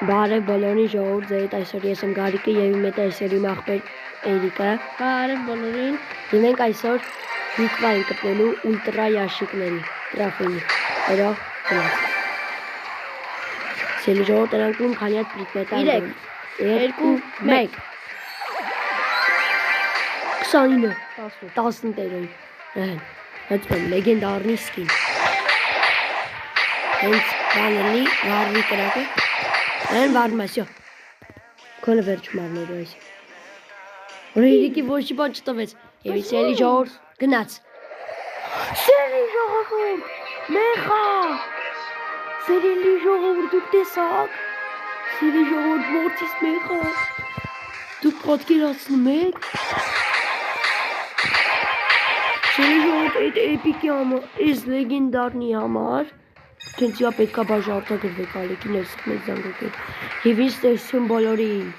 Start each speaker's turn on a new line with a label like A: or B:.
A: Բարև բոլորին ժողովուրդ, ձեր հետ այսօր ես եմ Գարիկը եւ իմ հետ այսօր իմ աղբեր Էրիկը։
B: Բարև բոլորին։
A: Եվ մենք այսօր բիտվա ենք կպնելու ուլտրա ящикների տրաֆինի։ Երո գնաց։ Սելի ժողովուրդ նրանքում քանի հատ պրիտմետա
B: 3 2 1
A: 29 10 տերոյ։ Հենց լեգենդարնի սկին։ Հենց բաների վարվի կրակը։ Այն վարվում է, всё։ Քոնը վերջ մարներու այս։ Որ Էրիկի ոչի բան չտվեց։ Եվ սելի ժողովուրդ գնաց։ Սելի ժողովուրդ, մեղա։ Սելի ժողովուրդ դուք տեսաք։ Սելի ժողովուրդ որդիս մեղա։ Դուք պատկերացնում եք։ Սելի ժողովուրդ այդ էպիկի համար, այս լեգենդարնի համար Քենց իա պետքա բաժարտագրվեք ալիքին ես մեծ զանգակել։ Եվ ինձ տեսություն բոլորին։